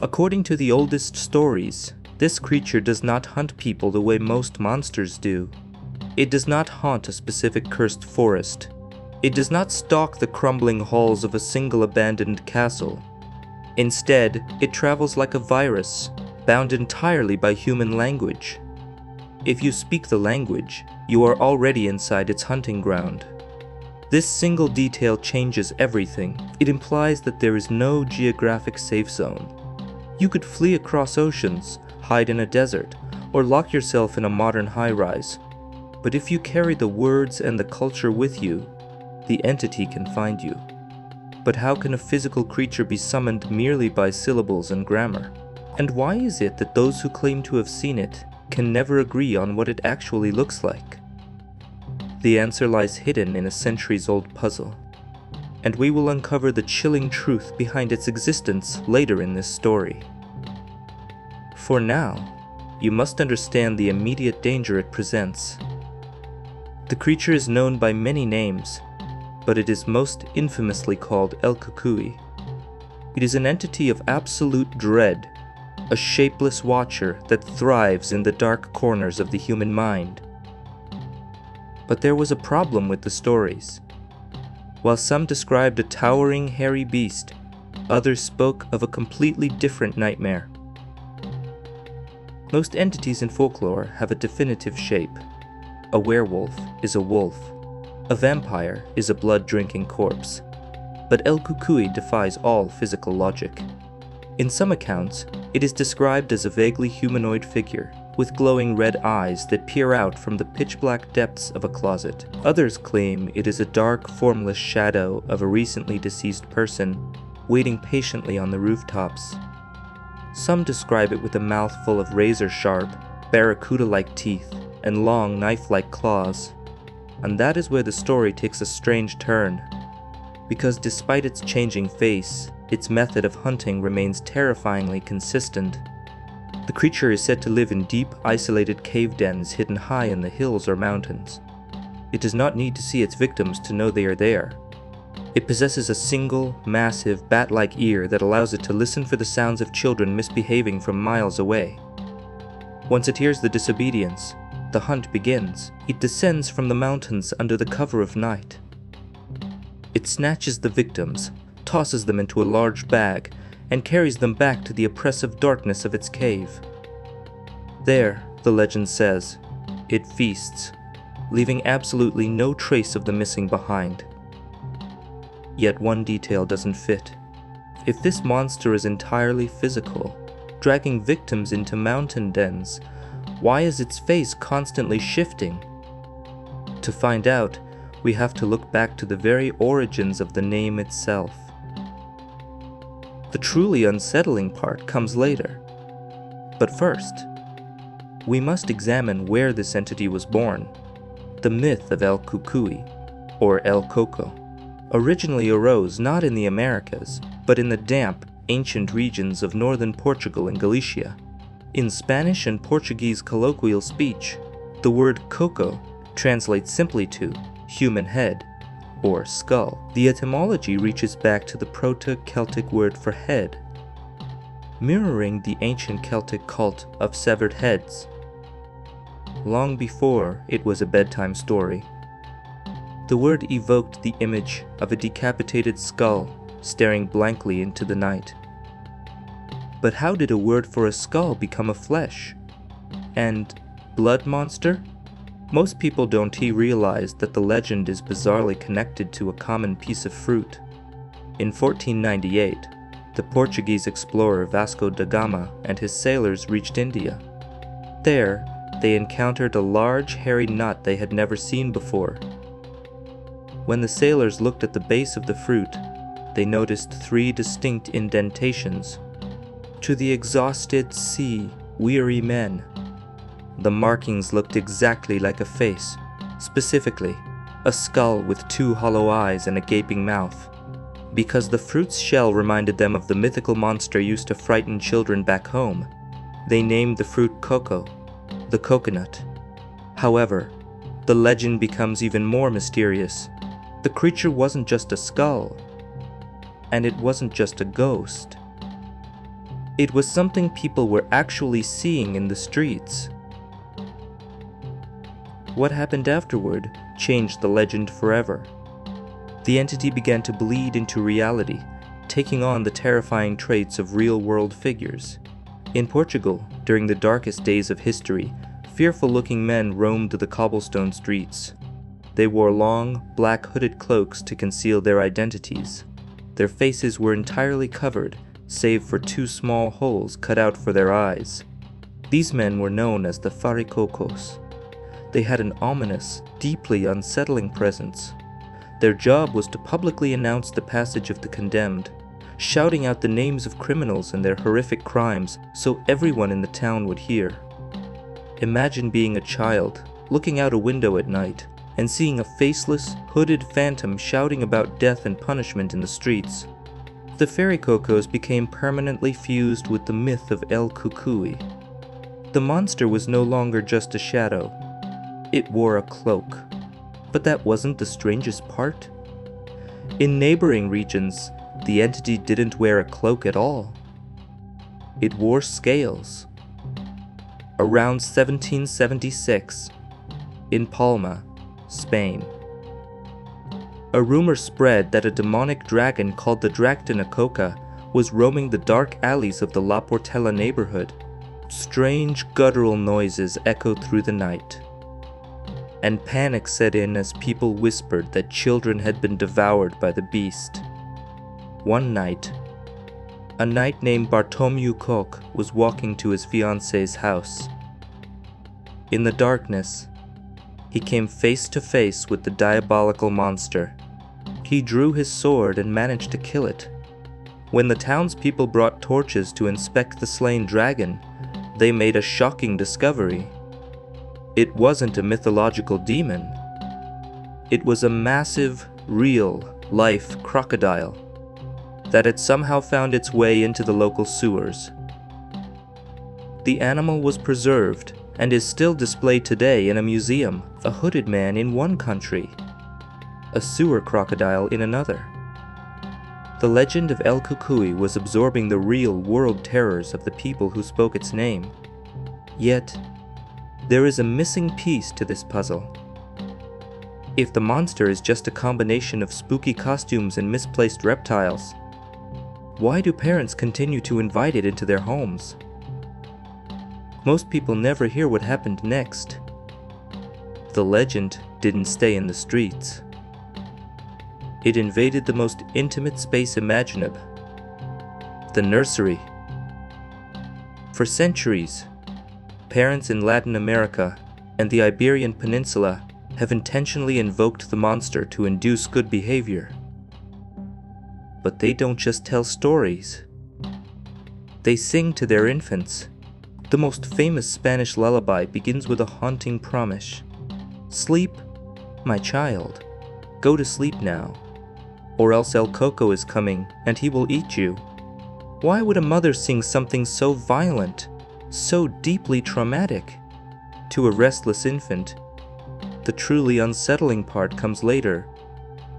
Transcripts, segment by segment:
According to the oldest stories, this creature does not hunt people the way most monsters do. It does not haunt a specific cursed forest. It does not stalk the crumbling halls of a single abandoned castle. Instead, it travels like a virus, bound entirely by human language. If you speak the language, you are already inside its hunting ground. This single detail changes everything. It implies that there is no geographic safe zone. You could flee across oceans, hide in a desert, or lock yourself in a modern high-rise. But if you carry the words and the culture with you, the entity can find you. But how can a physical creature be summoned merely by syllables and grammar? And why is it that those who claim to have seen it can never agree on what it actually looks like? The answer lies hidden in a centuries-old puzzle, and we will uncover the chilling truth behind its existence later in this story. For now, you must understand the immediate danger it presents. The creature is known by many names, but it is most infamously called El Cucuy. It is an entity of absolute dread, a shapeless watcher that thrives in the dark corners of the human mind. But there was a problem with the stories. While some described a towering, hairy beast, others spoke of a completely different nightmare. Most entities in folklore have a definitive shape. A werewolf is a wolf. A vampire is a blood-drinking corpse. But El Cucuy defies all physical logic. In some accounts, it is described as a vaguely humanoid figure, with glowing red eyes that peer out from the pitch-black depths of a closet. Others claim it is a dark, formless shadow of a recently deceased person, waiting patiently on the rooftops. Some describe it with a mouth full of razor-sharp, barracuda-like teeth and long, knife-like claws. And that is where the story takes a strange turn, because despite its changing face, its method of hunting remains terrifyingly consistent. The creature is said to live in deep, isolated cave dens hidden high in the hills or mountains. It does not need to see its victims to know they are there. It possesses a single, massive, bat-like ear that allows it to listen for the sounds of children misbehaving from miles away. Once it hears the disobedience, the hunt begins. It descends from the mountains under the cover of night. It snatches the victims, tosses them into a large bag, and carries them back to the oppressive darkness of its cave. There, the legend says, it feasts, leaving absolutely no trace of the missing behind. Yet one detail doesn't fit. If this monster is entirely physical, dragging victims into mountain dens, why is its face constantly shifting? To find out, we have to look back to the very origins of the name itself. The truly unsettling part comes later. But first, we must examine where this entity was born. The myth of El Cucuy, or El Coco, originally arose not in the Americas, but in the damp, ancient regions of northern Portugal and Galicia. In Spanish and Portuguese colloquial speech, the word Coco translates simply to human head, or skull. The etymology reaches back to the Proto-Celtic word for head, mirroring the ancient Celtic cult of severed heads, long before it was a bedtime story. The word evoked the image of a decapitated skull staring blankly into the night. But how did a word for a skull become a flesh? And blood monster? Most people don't realize that the legend is bizarrely connected to a common piece of fruit. In 1498, the Portuguese explorer Vasco da Gama and his sailors reached India. There, they encountered a large, hairy nut they had never seen before. When the sailors looked at the base of the fruit, they noticed 3 distinct indentations. To the exhausted sea, weary men, the markings looked exactly like a face, specifically, a skull with 2 hollow eyes and a gaping mouth. Because the fruit's shell reminded them of the mythical monster used to frighten children back home, they named the fruit Coco, the coconut. However, the legend becomes even more mysterious. The creature wasn't just a skull, and it wasn't just a ghost. It was something people were actually seeing in the streets. What happened afterward changed the legend forever. The entity began to bleed into reality, taking on the terrifying traits of real-world figures. In Portugal, during the darkest days of history, fearful-looking men roamed the cobblestone streets. They wore long, black hooded cloaks to conceal their identities. Their faces were entirely covered, save for 2 small holes cut out for their eyes. These men were known as the Farricocos. They had an ominous, deeply unsettling presence. Their job was to publicly announce the passage of the condemned, shouting out the names of criminals and their horrific crimes so everyone in the town would hear. Imagine being a child, looking out a window at night, and seeing a faceless, hooded phantom shouting about death and punishment in the streets. The Farricocos became permanently fused with the myth of El Cucuy. The monster was no longer just a shadow. It wore a cloak. But that wasn't the strangest part. In neighboring regions, the entity didn't wear a cloak at all. It wore scales. Around 1776, in Palma, Spain, a rumor spread that a demonic dragon called the Coco was roaming the dark alleys of the La Portella neighborhood. Strange guttural noises echoed through the night, and panic set in as people whispered that children had been devoured by the beast. One night, a knight named Bartholomew Coco was walking to his fiancée's house. In the darkness, he came face to face with the diabolical monster. He drew his sword and managed to kill it. When the townspeople brought torches to inspect the slain dragon, they made a shocking discovery. It wasn't a mythological demon. It was a massive, real-life crocodile that had somehow found its way into the local sewers. The animal was preserved and is still displayed today in a museum. A hooded man in one country, a sewer crocodile in another. The legend of El Cucuy was absorbing the real-world terrors of the people who spoke its name. Yet, there is a missing piece to this puzzle. If the monster is just a combination of spooky costumes and misplaced reptiles, why do parents continue to invite it into their homes? Most people never hear what happened next. The legend didn't stay in the streets. It invaded the most intimate space imaginable, the nursery. For centuries, parents in Latin America and the Iberian Peninsula have intentionally invoked the monster to induce good behavior. But they don't just tell stories. They sing to their infants. The most famous Spanish lullaby begins with a haunting promise. "Sleep, my child. Go to sleep now, or else El Coco is coming and he will eat you." Why would a mother sing something so violent, so deeply traumatic, to a restless infant? The truly unsettling part comes later,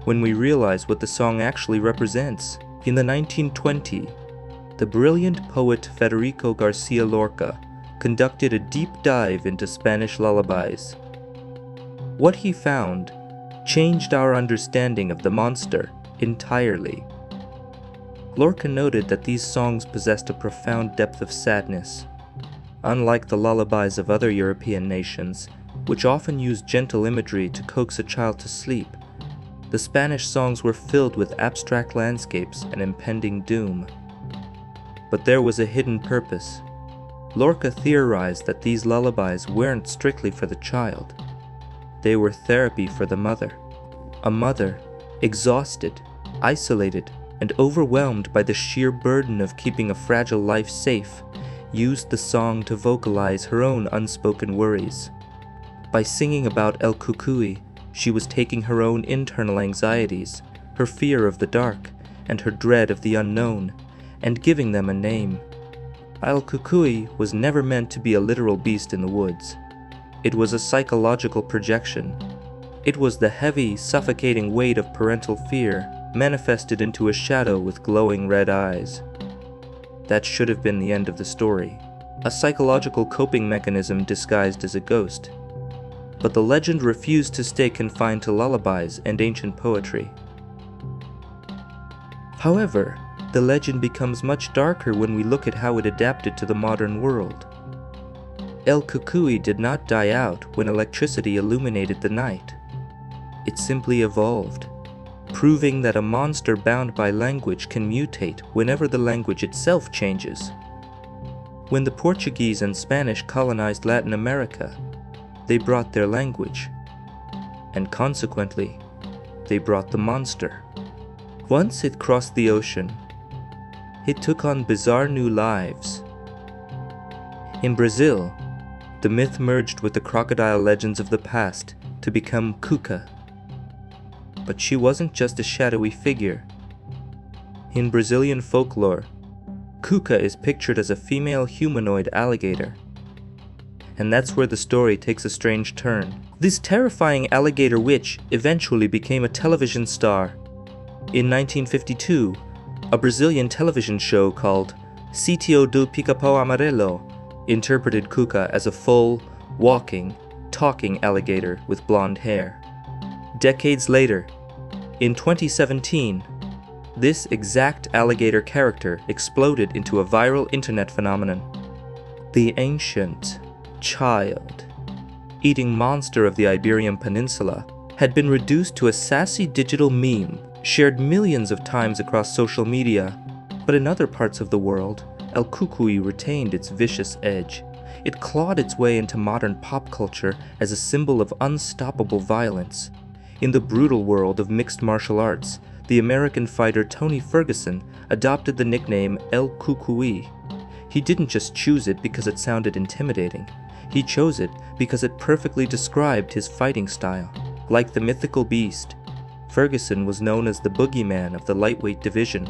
when we realize what the song actually represents. In the 1920s, the brilliant poet Federico Garcia Lorca conducted a deep dive into Spanish lullabies. What he found changed our understanding of the monster entirely. Lorca noted that these songs possessed a profound depth of sadness. Unlike the lullabies of other European nations, which often use gentle imagery to coax a child to sleep, the Spanish songs were filled with abstract landscapes and impending doom. But there was a hidden purpose. Lorca theorized that these lullabies weren't strictly for the child. They were therapy for the mother. A mother, exhausted, isolated, and overwhelmed by the sheer burden of keeping a fragile life safe, used the song to vocalize her own unspoken worries. By singing about El Cucuy, she was taking her own internal anxieties, her fear of the dark, and her dread of the unknown, and giving them a name. El Cucuy was never meant to be a literal beast in the woods. It was a psychological projection. It was the heavy, suffocating weight of parental fear manifested into a shadow with glowing red eyes. that should have been the end of the story, a psychological coping mechanism disguised as a ghost. But the legend refused to stay confined to lullabies and ancient poetry. However, the legend becomes much darker when we look at how it adapted to the modern world. El Cucuy did not die out when electricity illuminated the night. It simply evolved, proving that a monster bound by language can mutate whenever the language itself changes. When the Portuguese and Spanish colonized Latin America, they brought their language, and consequently, they brought the monster. Once it crossed the ocean, it took on bizarre new lives. In Brazil, the myth merged with the crocodile legends of the past to become Cucuy. But she wasn't just a shadowy figure. In Brazilian folklore, Cucuy is pictured as a female humanoid alligator. And that's where the story takes a strange turn. This terrifying alligator witch eventually became a television star. In 1952, a Brazilian television show called Sítio do Pica-Pau Amarelo interpreted Cucuy as a full, walking, talking alligator with blonde hair. Decades later, in 2017, this exact alligator character exploded into a viral internet phenomenon. The ancient, child-eating monster of the Iberian Peninsula had been reduced to a sassy digital meme shared millions of times across social media, but in other parts of the world, El Cucuy retained its vicious edge. It clawed its way into modern pop culture as a symbol of unstoppable violence. In the brutal world of mixed martial arts, the American fighter Tony Ferguson adopted the nickname El Cucuy. He didn't just choose it because it sounded intimidating. He chose it because it perfectly described his fighting style. Like the mythical beast, Ferguson was known as the Boogeyman of the lightweight division,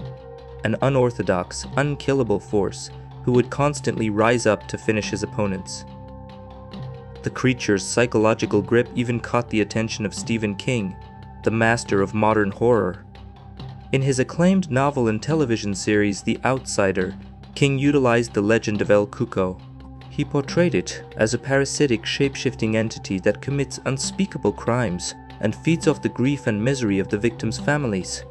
an unorthodox, unkillable force who would constantly rise up to finish his opponents. The creature's psychological grip even caught the attention of Stephen King, the master of modern horror. In his acclaimed novel and television series The Outsider, King utilized the legend of El Cucuy. He portrayed it as a parasitic, shape-shifting entity that commits unspeakable crimes and feeds off the grief and misery of the victims' families.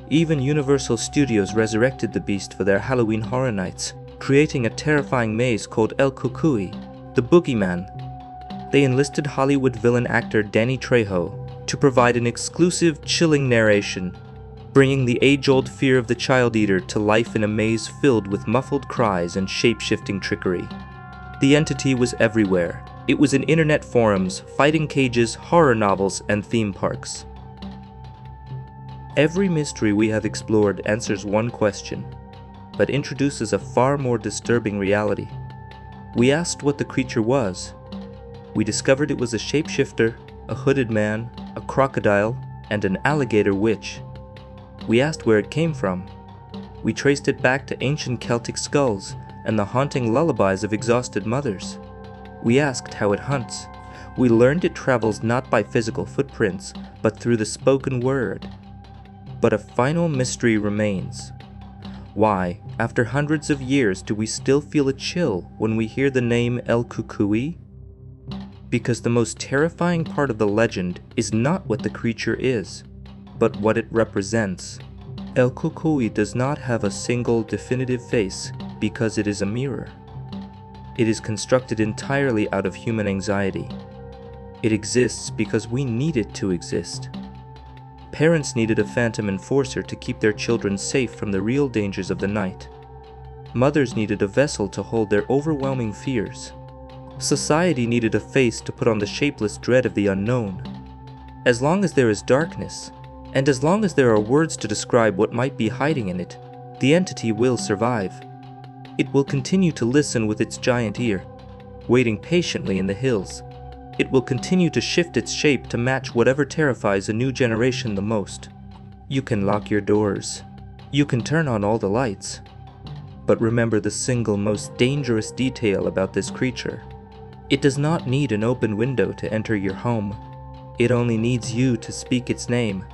Even Universal Studios resurrected the beast for their Halloween Horror Nights, creating a terrifying maze called El Cucuy, the Boogeyman. They enlisted Hollywood villain actor Danny Trejo to provide an exclusive, chilling narration, bringing the age-old fear of the child eater to life in a maze filled with muffled cries and shape-shifting trickery. The entity was everywhere. It was in internet forums, fighting cages, horror novels, and theme parks. Every mystery we have explored answers one question, but introduces a far more disturbing reality. We asked what the creature was. We discovered it was a shapeshifter, a hooded man, a crocodile, and an alligator witch. We asked where it came from. We traced it back to ancient Celtic skulls and the haunting lullabies of exhausted mothers. We asked how it hunts. We learned it travels not by physical footprints, but through the spoken word. But a final mystery remains. Why, after hundreds of years, do we still feel a chill when we hear the name El Cucuy? Because the most terrifying part of the legend is not what the creature is, but what it represents. El Cucuy does not have a single definitive face because it is a mirror. It is constructed entirely out of human anxiety. It exists because we need it to exist. Parents needed a phantom enforcer to keep their children safe from the real dangers of the night. Mothers needed a vessel to hold their overwhelming fears. Society needed a face to put on the shapeless dread of the unknown. As long as there is darkness, and as long as there are words to describe what might be hiding in it, the entity will survive. It will continue to listen with its giant ear, waiting patiently in the hills. It will continue to shift its shape to match whatever terrifies a new generation the most. You can lock your doors. You can turn on all the lights. But remember the single most dangerous detail about this creature. It does not need an open window to enter your home. It only needs you to speak its name.